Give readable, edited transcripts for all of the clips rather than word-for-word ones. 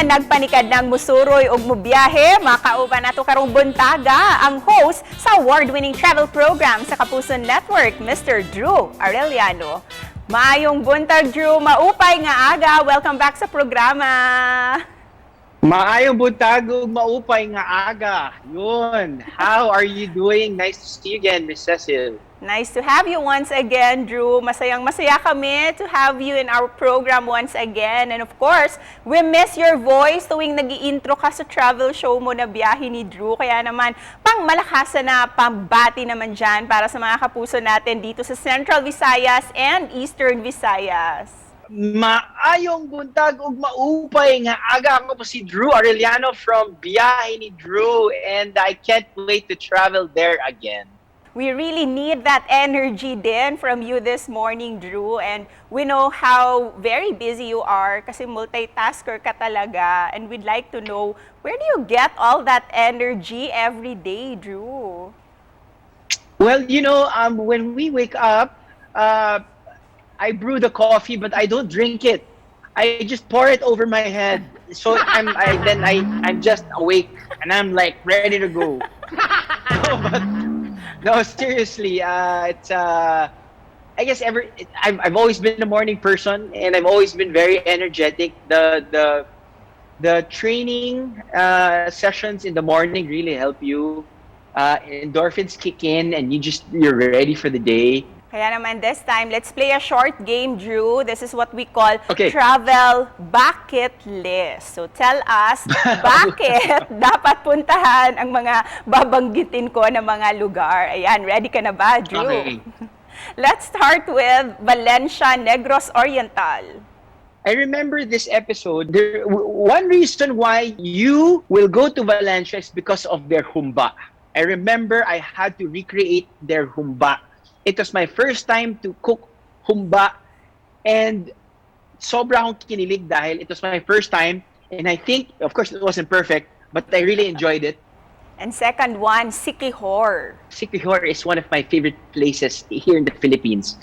nga nagpanikad ng musuroy ug mubiyahe, makauban nato karong buntaga ang host sa award-winning travel program sa Kapuso Network, Mr. Drew Arellano. Maayong buntag, Drew, maupay nga aga. Welcome back sa programa. Maayong buntag ug maupay nga aga. Yun. How are you doing? Nice to see you again, Miss Cecil. Nice to have you once again, Drew. Masayang-masaya kami to have you in our program once again. And of course, we miss your voice tuwing nag-i-intro ka sa travel show mo na biyahe ni Drew. Kaya naman, pang malakasan na pambati naman dyan para sa mga kapuso natin dito sa Central Visayas and Eastern Visayas. Maayong buntag ug maupay nga aga. Ako po si Drew Arellano from Biyahe ni Drew, and I can't wait to travel there again. We really need that energy din from you this morning, Drew. And we know how very busy you are kasi multitasker ka talaga. And we'd like to know, where do you get all that energy every day, Drew? Well, when we wake up, I brew the coffee, but I don't drink it. I just pour it over my head. So I'm just awake and I'm like ready to go. No, seriously, it's I guess I've always been a morning person, and I've always been very energetic. The training sessions in the morning really help you. Endorphins kick in, and you're ready for the day. Kaya naman this time, let's play a short game, Drew. This is what we call Travel Bakitlist. So tell us, bakit dapat puntahan ang mga babanggitin ko na mga lugar? Ayan, ready ka na ba, Drew? Okay. Let's start with Valencia, Negros Oriental. I remember this episode. One reason why you will go to Valencia is because of their humba. I remember I had to recreate their humba. It was my first time to cook humba, and sobra akong kinilig dahil it was my first time, and I think, of course, it wasn't perfect, but I really enjoyed it. And second one, Siquijor. Siquijor is one of my favorite places here in the Philippines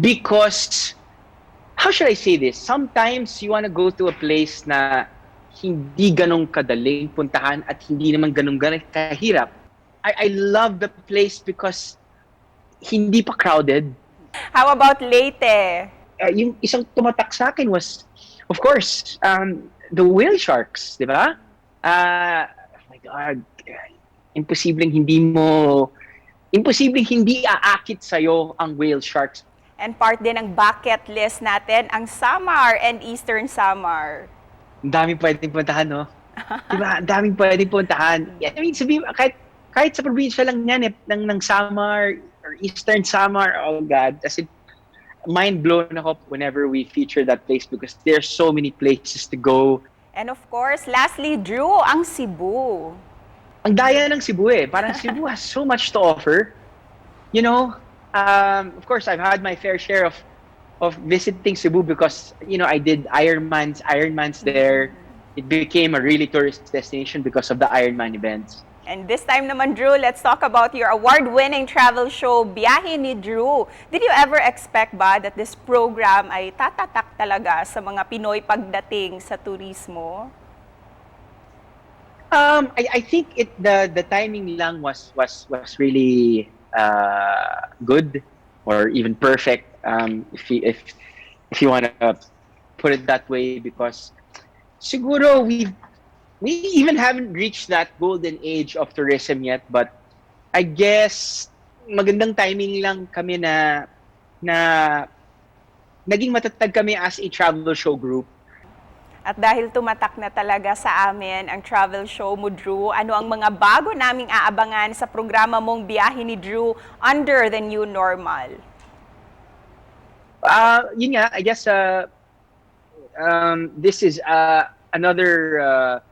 because, how should I say this? Sometimes you want to go to a place na hindi ganong kadaling puntahan at hindi naman ganong kahirap. I love the place because hindi pa crowded. How about Leyte? Yung isang tumatak sa akin was, of course, the whale sharks, di ba? Oh my God, imposibleng hindi aakit sa'yo ang whale sharks. And part din ng bucket list natin, ang Samar and Eastern Samar. Ang daming pwedeng puntahan, no? Diba? Ang daming pwedeng puntahan. I mean, sabihin, kahit sa probinsya lang yan, ng Samar, or Eastern Samar, oh God, kasi mind blown ako whenever we feature that place because there's so many places to go. And of course, lastly, Drew, ang Cebu. Ang daya ng Cebu eh. Parang Cebu has so much to offer. You know, of course, I've had my fair share of visiting Cebu because, I did Ironmans there. It became a really tourist destination because of the Ironman events. And this time naman, Drew, let's talk about your award-winning travel show, Biyahe ni Drew. Did you ever expect ba that this program ay tatatak talaga sa mga Pinoy pagdating sa turismo? I think the timing lang was really good or even perfect, if you want to put it that way, because siguro we even haven't reached that golden age of tourism yet, but I guess magandang timing lang kami na naging matatag kami as a travel show group. At dahil tumatak na talaga sa amin ang travel show mo, Drew, ano ang mga bago naming aabangan sa programa mong Biyahe ni Drew under the new normal? Yun nga, I guess this is another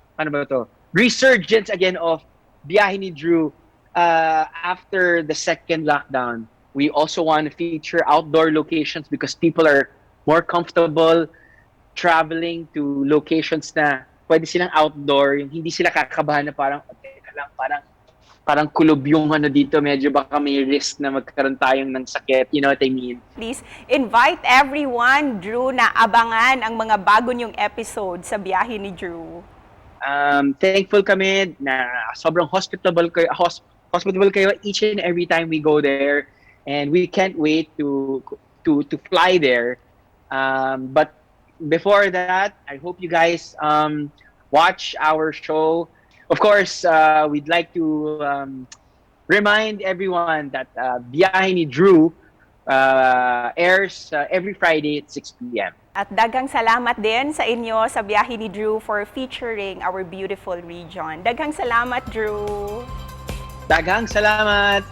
resurgence again of Biyahe ni Drew after the second lockdown. We also want to feature outdoor locations because people are more comfortable traveling to locations na pwede silang outdoor, yung hindi sila kakabahan na parang parang kulob yung ano dito, medyo baka may risk na magkaroon tayong ng sakit. You know what I mean? Please invite everyone, Drew, na abangan ang mga bago niyong episode sa biyahe ni Drew. Thankful kami na sobrang hospitable kayo each and every time we go there, and we can't wait to fly there. But before that, I hope you guys watch our show. Of course, we'd like to remind everyone that Biyahe ni Drew airs every Friday at 6 p.m. At daghang salamat din sa inyo sa biyahe ni Drew for featuring our beautiful region. Daghang salamat, Drew! Daghang salamat!